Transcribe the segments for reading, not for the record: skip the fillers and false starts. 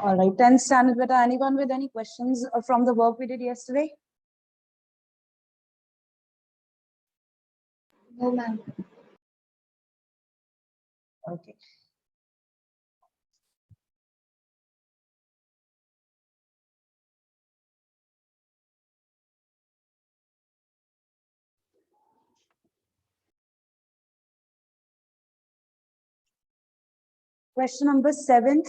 All right, 10th standard beta. Anyone with any questions from the work we did yesterday? No, ma'am. Okay. Question number 7.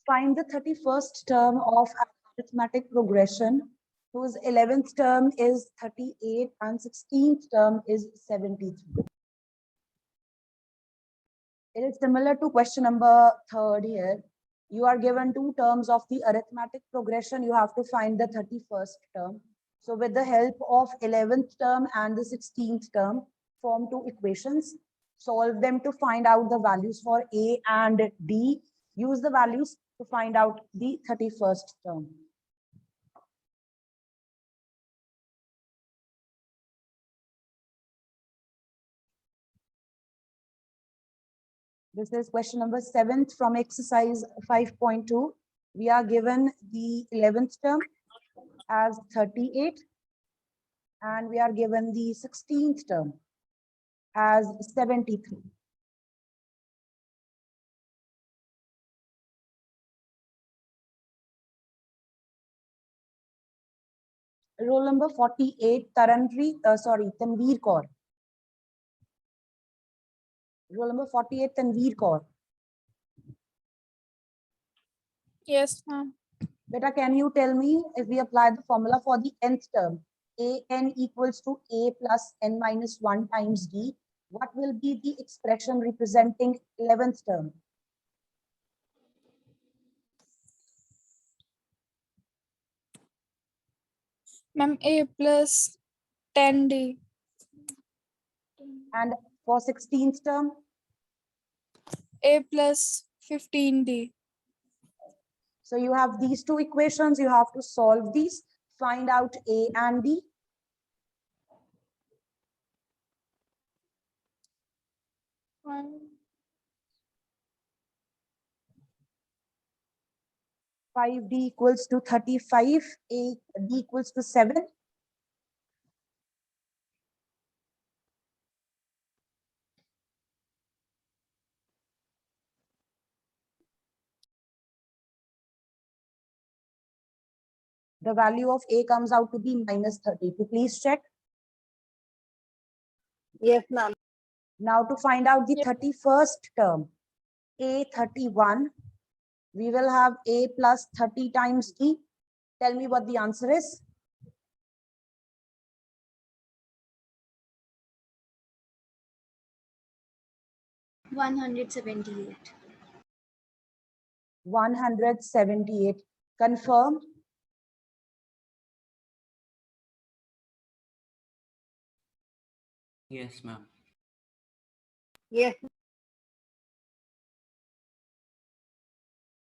Find the 31st term of arithmetic progression whose 11th term is 38 and 16th term is 73. It is similar to question number 3 here. You are given two terms of the arithmetic progression. You have to find the 31st term. So with the help of 11th term and the 16th term, form two equations. Solve them to find out the values for A and D. Use the values to find out the 31st term. This is question number 7 from exercise 5.2. We are given the 11th term as 38 and we are given the 16th term as 73. Roll number 48, Tanveer Kaur. Roll number 48, Tanveer Kaur. Yes, ma'am. Beta, can you tell me if we apply the formula for the nth term, an equals to a plus n minus 1 times d, what will be the expression representing 11th term? Ma'am, a plus 10d. And for 16th term? A plus 15d. So you have these two equations, you have to solve these, find out A and D. One. 5D equals to 35, D equals to 7. The value of A comes out to be minus 32. Please check. Yes, ma'am. Now to find out the 31st term, A31, we will have A plus 30 times D. Tell me what the answer is. $178. 178. Confirm. Yes, ma'am. Yes.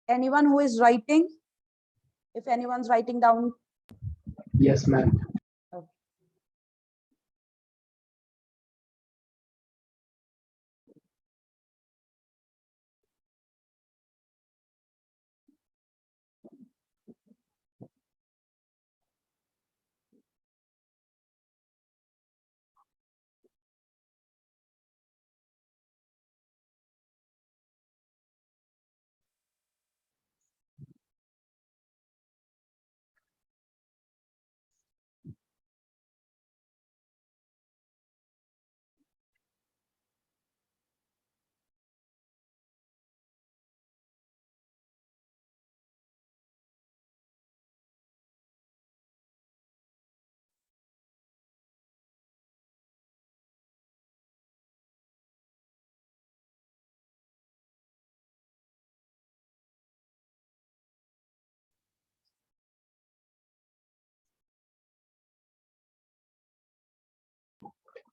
Anyone who is writing? If anyone's writing down. Yes, ma'am. Okay.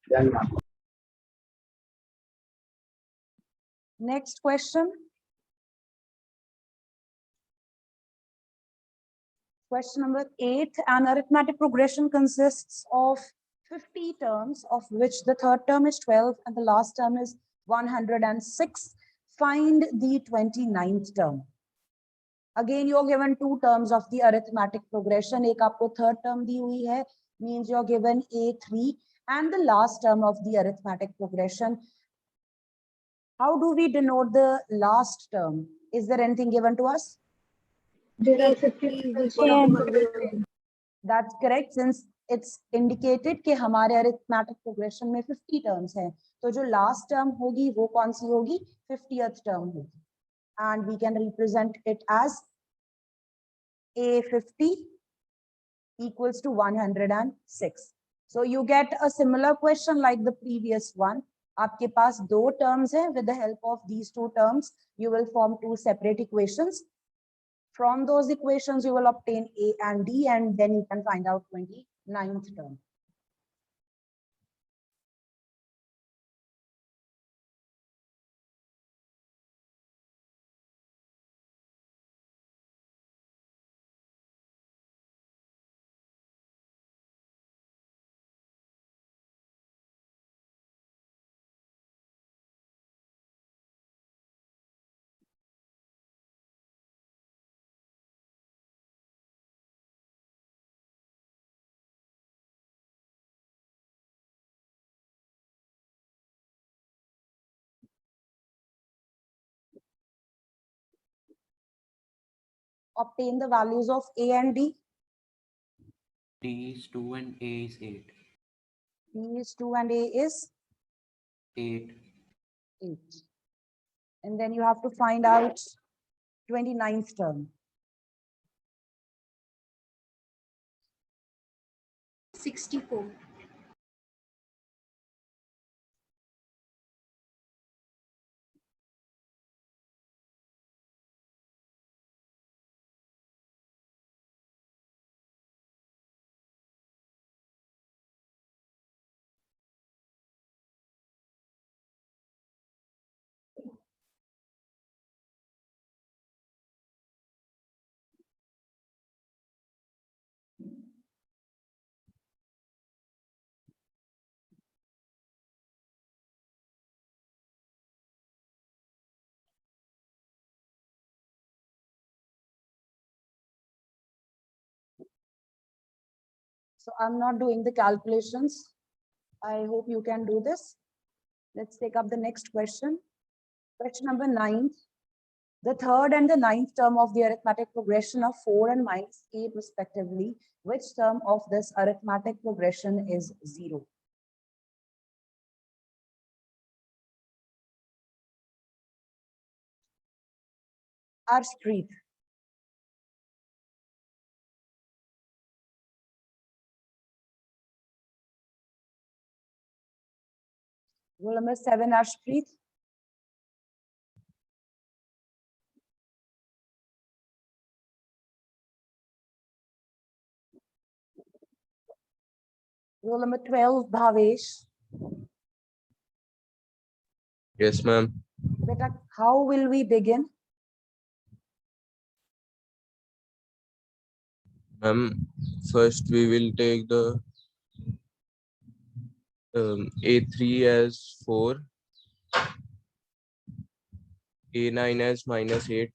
Done, ma'am. Next question. Question number 8. An arithmetic progression consists of 50 terms, of which the third term is 12 and the last term is 106. Find the 29th term. Again, you're given two terms of the arithmetic progression. एक आपको third term दी हुई है, means you're given A3, and the last term of the arithmetic progression. How do we denote the last term? Is there anything given to us? That's correct, since it's indicated कि हमारे arithmetic progression में 50 terms हैं, तो जो last term होगी वो कौन सी होगी? 50th term होगी, and we can represent it as A50 equals to 106. So you get a similar question like the previous one. आपके पास दो terms हैं. With the help of these two terms, you will form two separate equations. From those equations, you will obtain A and D, and then you can find out 29th term. Obtain the values of A and D. D is 2 and A is 8. D is 2 and A is 8. 8. And then you have to find out 29th term. 64. So I'm not doing the calculations. I hope you can do this. Let's take up the next question. Question number 9. The third and the ninth term of the arithmetic progression of 4 and minus 8 respectively. Which term of this arithmetic progression is 0? Arshpreet. Roll number 7, Arshpreet. Roll number 12, Bhavesh. Yes, ma'am. Beta, how will we begin? Ma'am, first we will take the A3 as 4, A9 as minus 8,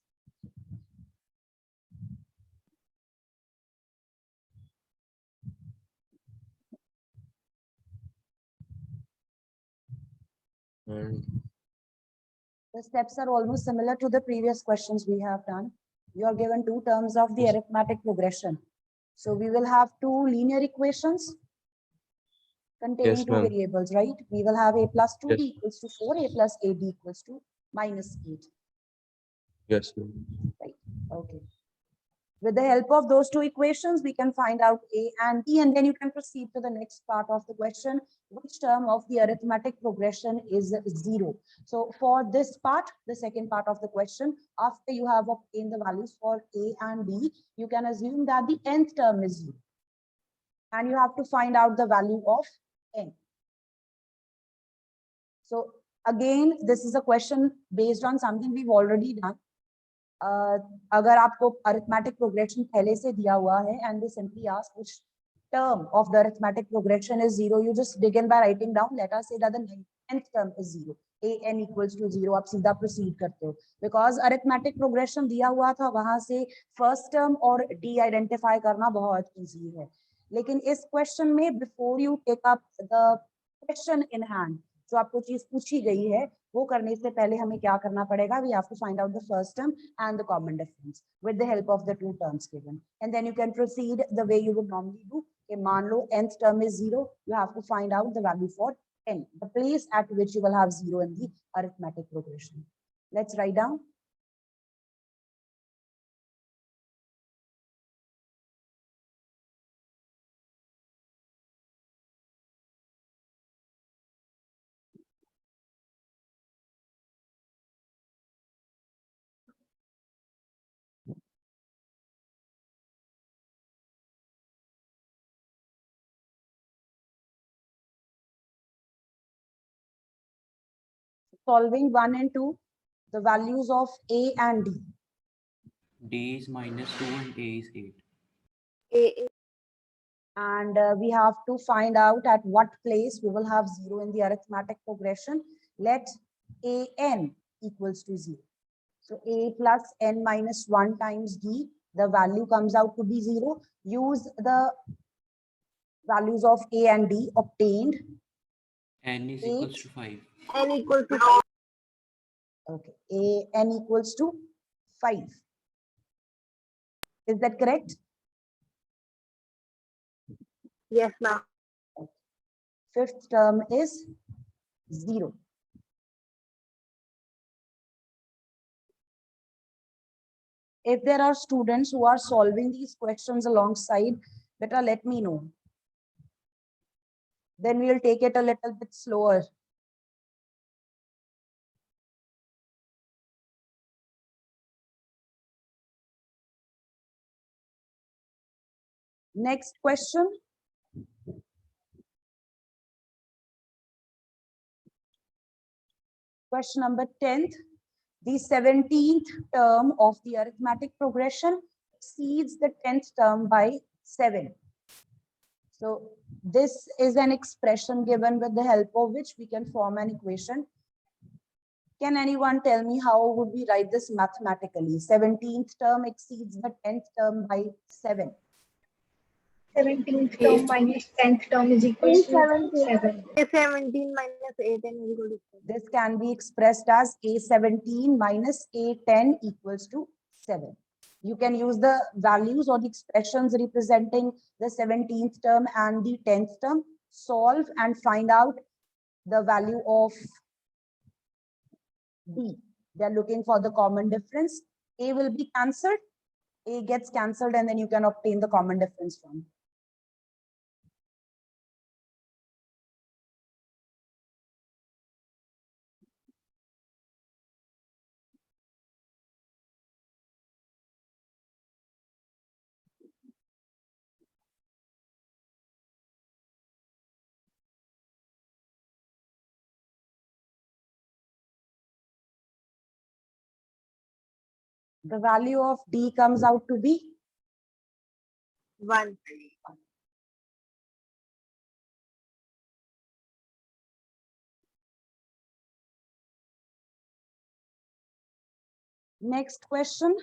and The steps are almost similar to the previous questions we have done. You are given two terms of the arithmetic progression. So we will have two linear equations containing Yes, two ma'am. variables, right? We will have A plus 2D Yes. equals to 4, A plus AD equals to minus 8. yes, ma'am. Okay. With the help of those two equations, we can find out A and B, and then you can proceed to the next part of the question. Which term of the arithmetic progression is 0? So for this part, the second part of the question, after you have obtained the values for A and B, you can assume that the nth term is 0. And you have to find out the value of n. So again, this is a question based on something we've already done. अगर आपको arithmetic progression पहले से दिया हुआ है and they simply ask which term of the arithmetic progression is 0, you just begin by writing down, let us say that the 9th term is 0. an equals to 0 आप सीधा proceed करते हो because arithmetic progression दिया हुआ था वहां से first term और d identify करना बहुत easy है लेकिन इस question में before you take up the question in hand जो आपको चीज पूछी गई है वो करने से पहले हमें क्या करना पड़ेगा we have to find out the first term and the common difference with the help of the two terms given and then you can proceed the way you would normally do कि मान लो nth term is 0 you have to find out the value for n, the place at which you will have 0 in the arithmetic progression. Let's write down. Solving 1 and 2, the values of a and d. D is -2 and A is 8. A And we have to find out at what place we will have 0 in the arithmetic progression. Let a n equals to 0. So a plus n minus 1 times d, the value comes out to be 0. Use the values of a and d obtained. N is 8. equals to 5. n equals to 5. Okay, a n equals to 5. Is that correct? Yes, ma'am. Fifth term is 0. If there are students who are solving these questions alongside, better let me know. Then we'll take it a little bit slower. Next question. Question number 10th. The 17th term of the arithmetic progression exceeds the 10th term by 7. So this is an expression given with the help of which we can form an equation. Can anyone tell me how would we write this mathematically? 17th term exceeds the 10th term by 7. 17th term minus 10th term is equal to 7. A17 minus A10 is equal to 7. This can be expressed as A17 minus A10 equals to 7. You can use the values or the expressions representing the 17th term and the 10th term, solve and find out the value of D. They're looking for the common difference. A will be cancelled. A gets cancelled and then you can obtain the common difference from. The value of D comes out to be 1. next question.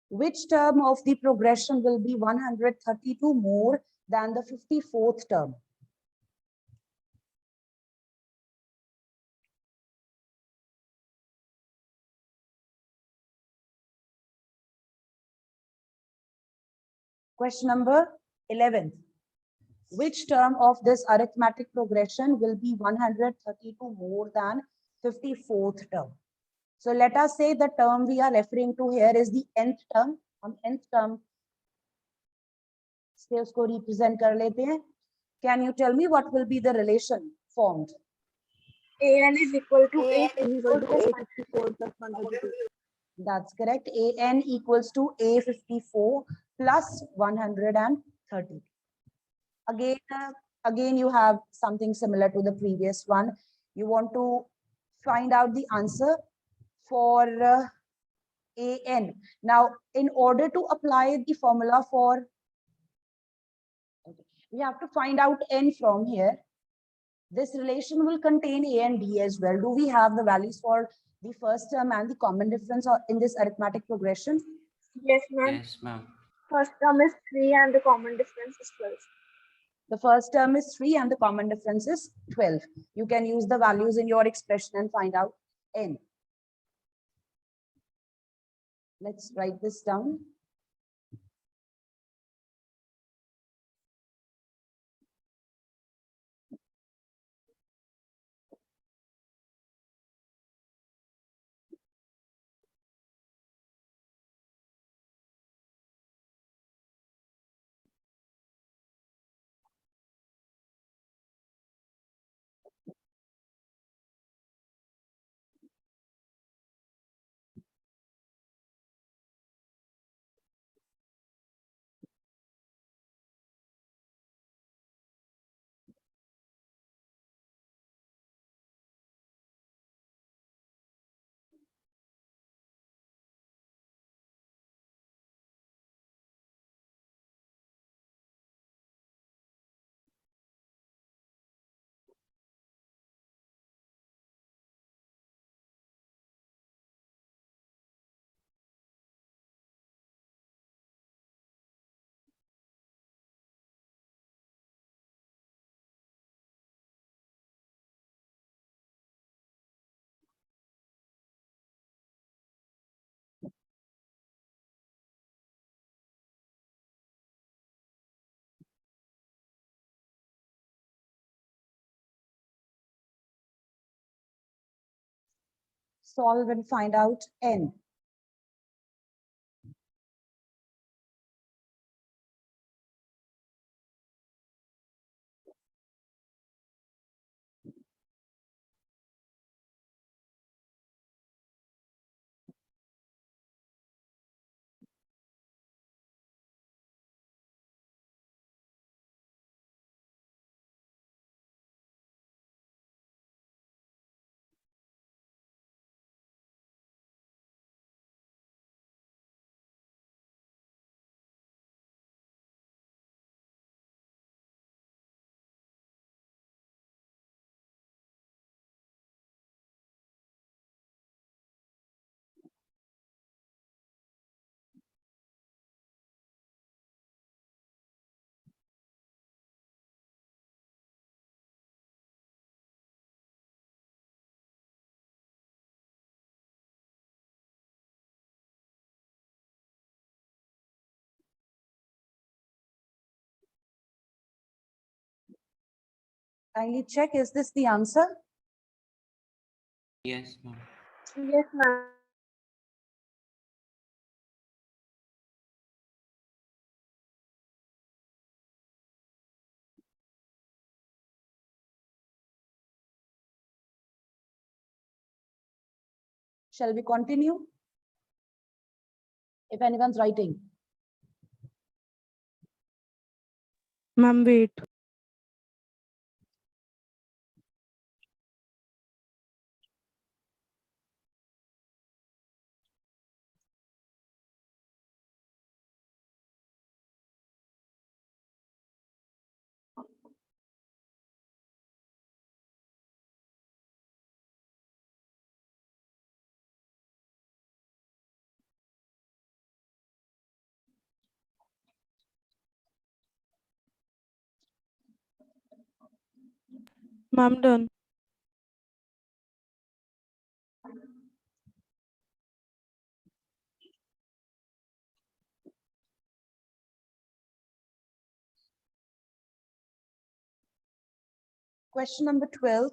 Which term of the progression will be 132 more than the 54th term? Question number 11. Which term of this arithmetic progression will be 132 more than 54th term? So let us say the term we are referring to here is the nth term. हम nth term से उसको represent कर लेते हैं. Can you tell me what will be the relation formed? an is equal to A a is equal to A54 plus 132. That's correct. An equals to A54 plus 130. Again, you have something similar to the previous one. You want to find out the answer for an. Now, in order to apply the formula for, we have to find out n from here. This relation will contain A and D as well. Do we have the values for the first term and the common difference in this arithmetic progression? Yes, ma'am. Yes, ma'am. First term is 3 and the common difference is 12. The first term is 3 and the common difference is 12. You can use the values in your expression and find out n. Let's write this down. Solve and find out n. Kindly check, is this the answer? Yes, ma'am. Yes, ma'am. Shall we continue? If anyone's writing. Ma'am, wait. Ma'am, done. Question number 12.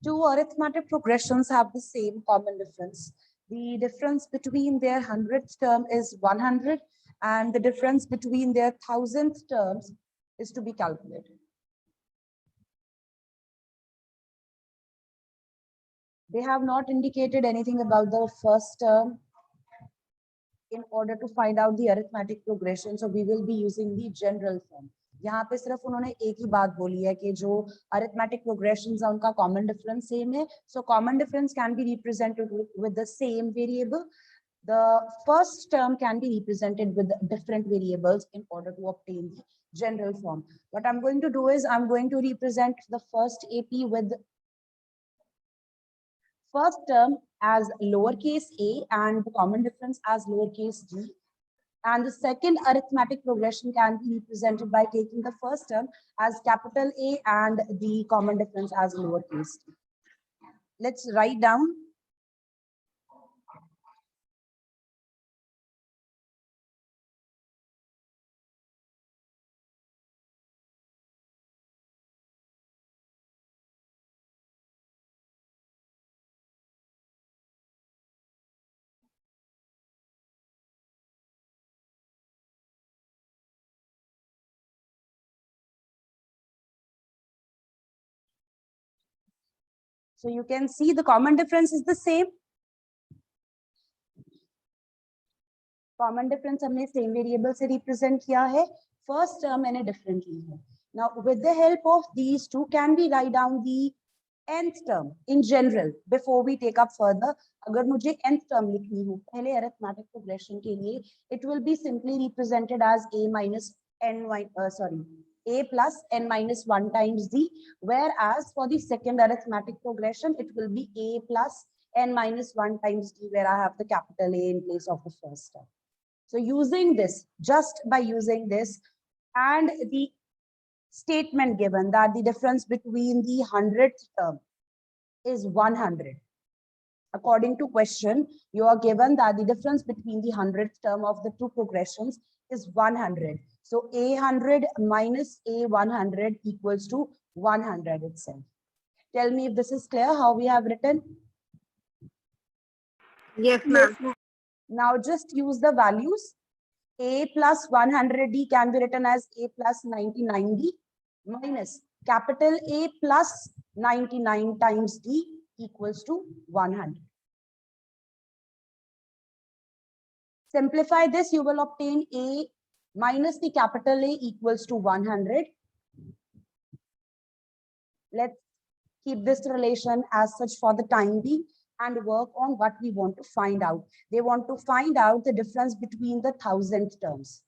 Two arithmetic progressions have the same common difference. The difference between their 100th term is 100 and the difference between their 1000th terms is to be calculated. They have not indicated anything about the first term in order to find out the arithmetic progression. So we will be using the general form. यहाँ पे सिर्फ उन्होंने एक ही बात बोली है कि जो arithmetic progressions है उनका common difference same है. So common difference can be represented with the same variable. The first term can be represented with different variables in order to obtain general form. What I'm going to do is I'm going to represent the first AP with first term as lowercase a and the common difference as lowercase d. And the second arithmetic progression can be represented by taking the first term as capital A and the common difference as lowercase d. Let's write down. So you can see the common difference is the same. Common difference हमने same variable से represent किया है. First term मैंने differently है. Now with the help of these two, can we write down the nth term in general before we take up further? अगर मुझे nth term लिखनी हो पहले arithmetic progression के लिए, it will be simply represented as a minus n a plus n minus 1 times d, whereas for the second arithmetic progression it will be a plus n minus 1 times d, where I have the capital A in place of the first term. So using this, just by using this and the statement given that the difference between the 100th term is 100. According to question, you are given that the difference between the 100th term of the two progressions is 100. So A100 minus A100 equals to 100 itself. Tell me if this is clear how we have written. Yes, ma'am. Now just use the values. A plus 100D can be written as A plus 99D minus capital A plus 99 times D equals to 100. Simplify this, you will obtain A minus the capital A equals to 100. Let's keep this relation as such for the time being and work on what we want to find out. They want to find out the difference between the 1000th terms.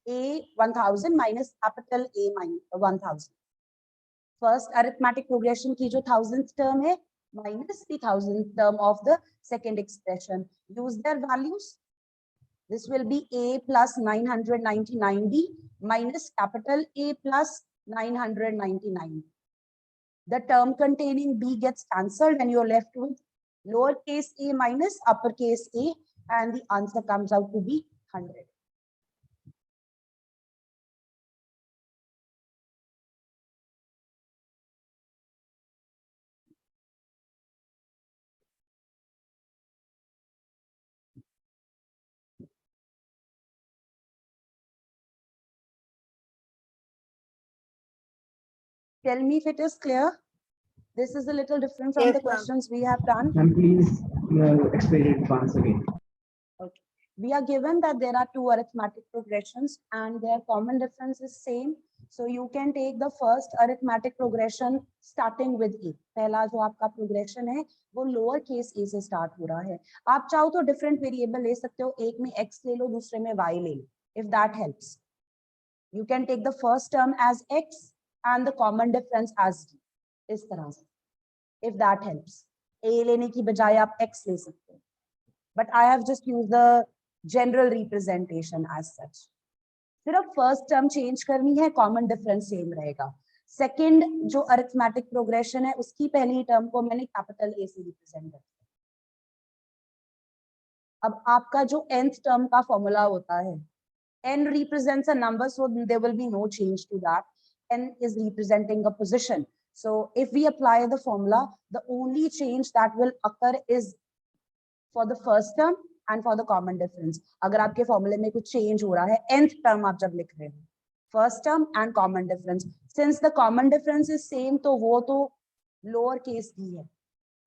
A 1000 minus capital A minus 1000. First arithmetic progression की जो 1000th term है minus the 1000th term of the second expression. Use their values. This will be A plus 999D minus capital A plus 999. The term containing B gets cancelled and you're left with lowercase a minus uppercase a, and the answer comes out to be 100. Tell me if it is clear. This is a little different from Yes, the ma'am. questions we have done. Ma'am, please explain it once again. Okay. We are given that there are two arithmetic progressions and their common difference is same. So you can take the first arithmetic progression starting with A. पहला जो आपका progression है वो lower case A से start हो रहा है. आप चाहो तो different variable ले सकते हो. एक में X ले लो, दूसरे में Y ले लो. If that helps. You can take the first term as X and the common difference as D. इस तरह से. If that helps. A लेने की बजाय आप X ले सकते हो. But I have just used the general representation as such. सिर्फ फर्स्ट टर्म चेंज करनी है, कॉमन डिफरेंस सेम रहेगा. सेकंड जो अरिथमेटिक प्रोग्रेशन है उसकी पहली टर्म को मैंने कैपिटल ए से रिप्रेजेंट किया. अब आपका जो nth टर्म का फॉर्मूला होता है, n represents a number, so there will be no change to that. N is representing a position. So if we apply the formula, the only change that will occur is for the first term and for the common difference. अगर आपके फॉर्मूले में कुछ change हो रहा है, nth term आप जब लिख रहे हो, first term and common difference, since the common difference is same, तो वो तो लोअर केस डी है,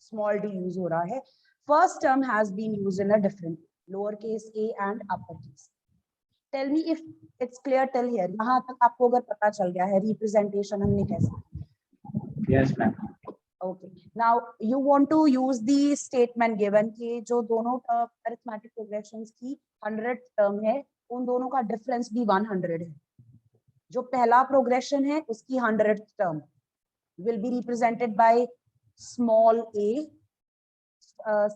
स्मॉल डी यूज हो रहा है. First term has been used in a different lower case A and upper case. Tell me if it's clear till here. यहाँ तक आपको अगर पता चल गया है रिप्रेजेंटेशन हमने कैसे. Yes, ma'am. Okay. Now you want to use the statement given कि जो दोनों arithmetic progressions की 100th term है, उन दोनों का difference भी 100 है. जो पहला प्रोग्रेशन है उसकी 100th term will be represented by small a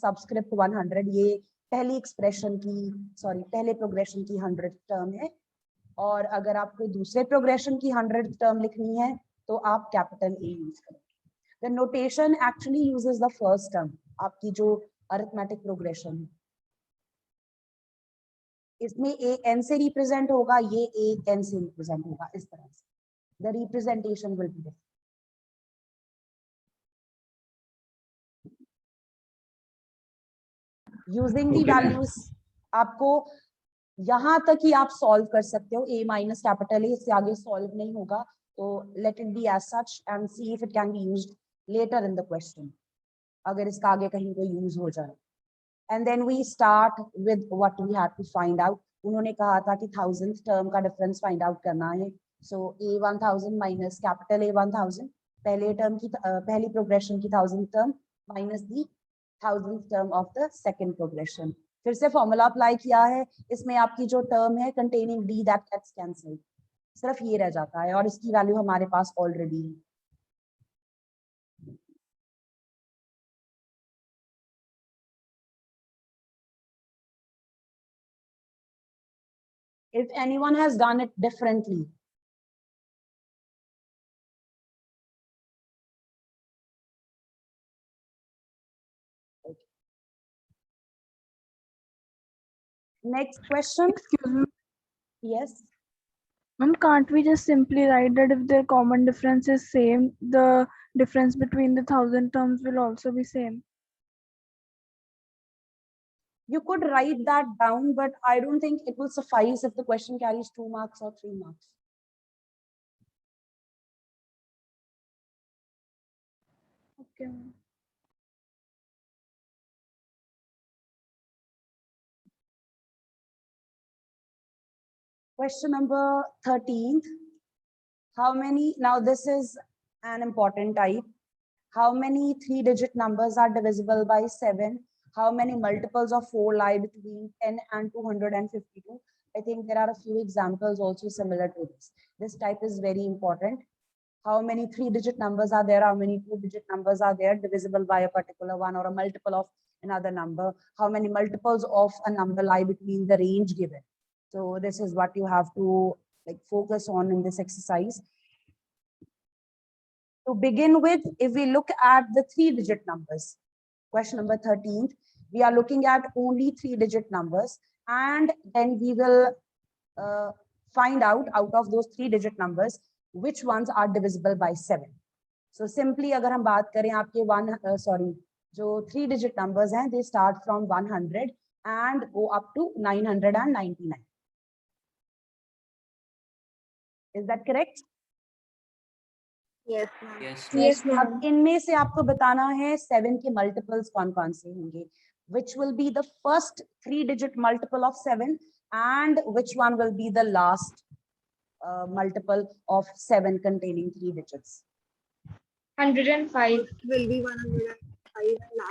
subscript 100. ये पहली एक्सप्रेशन की पहले प्रोग्रेशन की 100th टर्म है. और अगर आपको दूसरे प्रोग्रेशन की 100th टर्म लिखनी है तो आप कैपिटल ए यूज करें. The notation actually uses the first term. आपकी जो अरिथमेटिक प्रोग्रेशन है इसमें ए एन से रिप्रेजेंट होगा, ये ए एन से रिप्रेजेंट होगा. इस तरह से the representation will be different. Using the Okay, ma'am. Values आपको यहाँ तक ही आप सॉल्व कर सकते हो. ए माइनस कैपिटल ए, इससे आगे सॉल्व नहीं होगा. तो let it be as such and see if it can be used later in the question, अगर इसका आगे कहीं कोई यूज हो जाए. And then we start with what we had to find out. उन्होंने कहा था कि 1000th टर्म का डिफरेंस फाइंड आउट करना है. सो ए 1000 माइनस कैपिटल ए 1000, पहले टर्म की पहली प्रोग्रेशन की 1000th term minus the 1000th term of the second progression. फिर से फॉर्मूला अप्लाई किया है. इसमें आपकी जो टर्म है containing D that gets cancelled, सिर्फ ये रह जाता है और इसकी वैल्यू हमारे पास ऑलरेडी है. If anyone has done it differently, next question. Excuse me, Yes. ma'am, can't we just simply write that if their common difference is same, the difference between the 1000 terms will also be same? You could write that down, but I don't think it will suffice if the question carries 2 marks or 3 marks. Okay, ma'am. Question number 13th. How many, now this is an important type. How many 3-digit numbers are divisible by 7? How many multiples of 4 lie between 10 and 252? I think there are a few examples also similar to this. This type is very important. How many 3-digit numbers are there? How many 2-digit numbers are there divisible by a particular one or a multiple of another number? How many multiples of a number lie between the range given? So this is what you have to focus on in this exercise. To begin with, if we look at the 3-digit numbers, question number 13th, we are looking at only 3-digit numbers, and then we will find out of those 3-digit numbers which ones are divisible by 7. So simply अगर हम बात करें आपके जो 3-digit numbers हैं, they start from 100 and go up to 999. Is that correct? Yes, ma'am. Yes, Yes, अब ma'am. इनमें से आपको बताना है 7 के मल्टीपल्स कौन कौन से होंगे. Which will be the first 3-digit multiple of 7 and which one will be the last multiple of 7 containing 3 digits. 105 will be 105.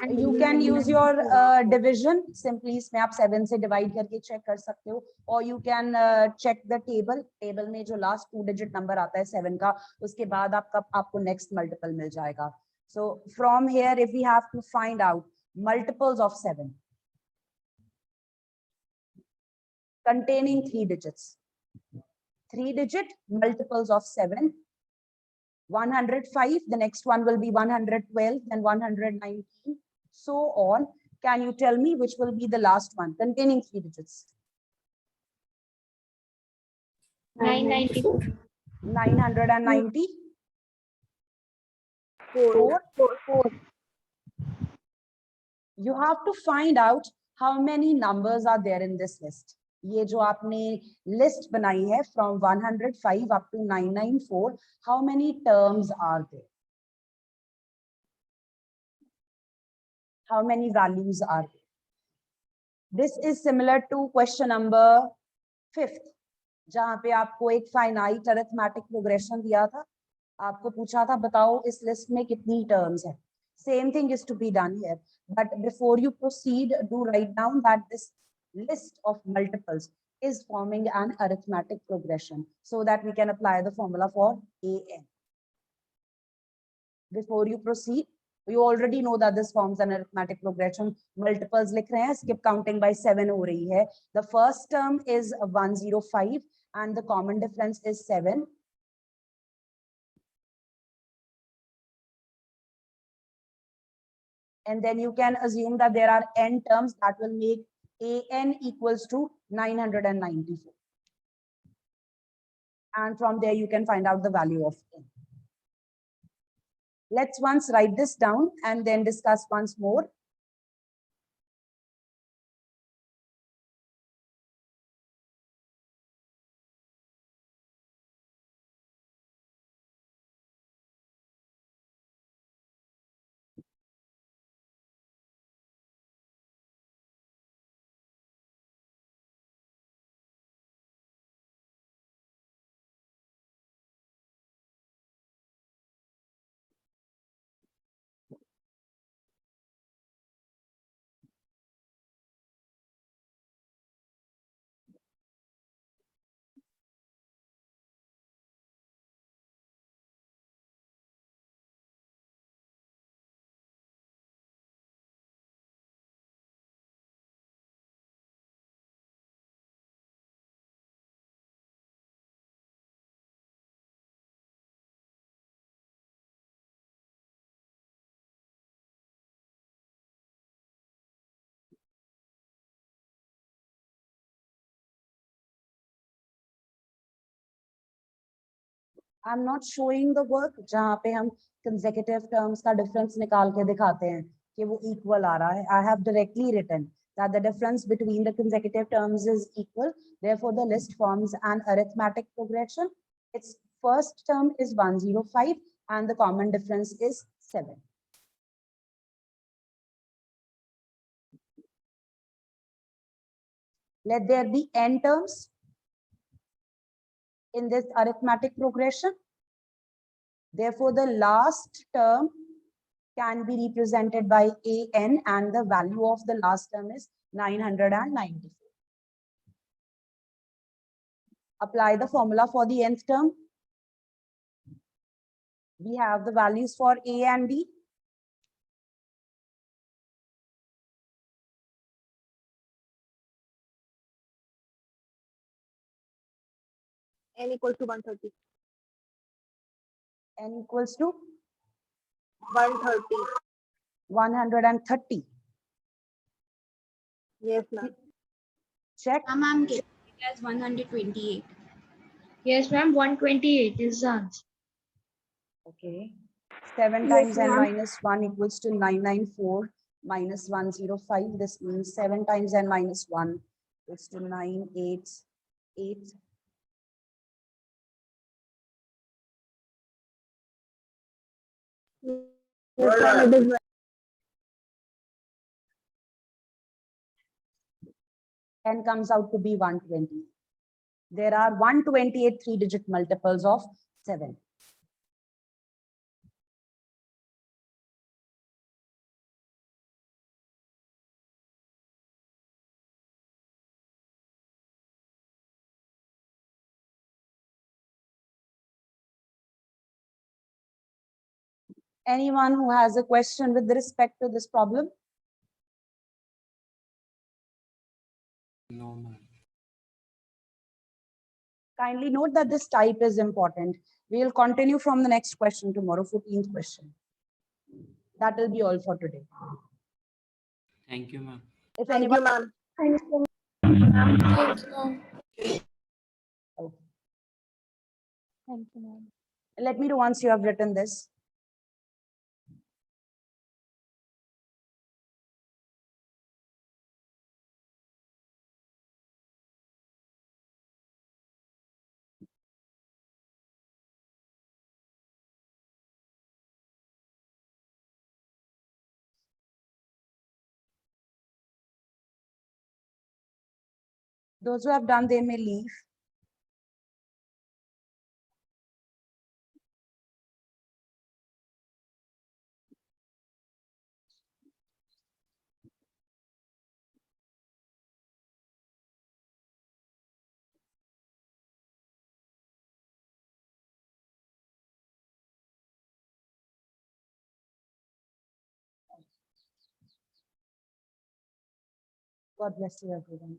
and You can use your division. Simply इसमें आप 7 से divide करके check कर सकते हो, or you can check the table. Table में जो last 2-digit number आता है 7 का, उसके बाद आपको next multiple मिल जाएगा. So from here, if we have to find out multiples of 7 containing 3 digits, 3-digit multiples of 7, 105, the next one will be 112, then 119, so on. Can you tell me which will be the last one containing 3 digits? 994. 990. 4. You have to find out how many numbers are there in this list. ये जो आपने list बनाई है from 105 up to 994, how many terms are there? How many values are there? This is similar to question number 5th, जहाँ पे आपको एक finite arithmetic progression दिया था. आपको पूछा था बताओ इस list में कितनी terms हैं. Same thing is to be done here. But before you proceed, do write down that this list of multiples is forming an arithmetic progression so that we can apply the formula for AN. Before you proceed, you already know that this forms an arithmetic progression. Multiples लिख रहे हैं, skip counting by 7 हो रही है. The first term is 105 and the common difference is 7. And then you can assume that there are n terms that will make AN equals to 994. And from there you can find out the value of n. Let's once write this down and then discuss once more. I'm not showing the work जहाँ पे हम consecutive terms का difference निकाल के दिखाते हैं कि वो equal आ रहा है. I have directly written that the difference between the consecutive terms is equal. Therefore, the list forms an arithmetic progression. Its first term is 105 and the common difference is 7. Let there be n terms in this arithmetic progression. Therefore, the last term can be represented by AN and the value of the last term is 994. Apply the formula for the nth term. We have the values for A and B. N equals to 130. N equals to 130. 130. Yes, ma'am. Check. I'm getting it as 128. Yes, ma'am. 128 is the answer. Okay. 7 Yes, times n ma'am. minus 1 equals to 994 minus 105. This means 7 times n minus 1 equals to 988. Yes, ma'am. It is N comes out to be 120. There are 128 three-digit multiples of 7. Anyone who has a question with respect to this problem? No, ma'am. Kindly note that this type is important. We will continue from the next question tomorrow, 14th question. That will be all for today. Thank you, ma'am. If Thank anyone, you, ma'am. Thank you. Thank you, ma'am. let me know once you have written this. Those who have done, they may leave. God bless you, everyone.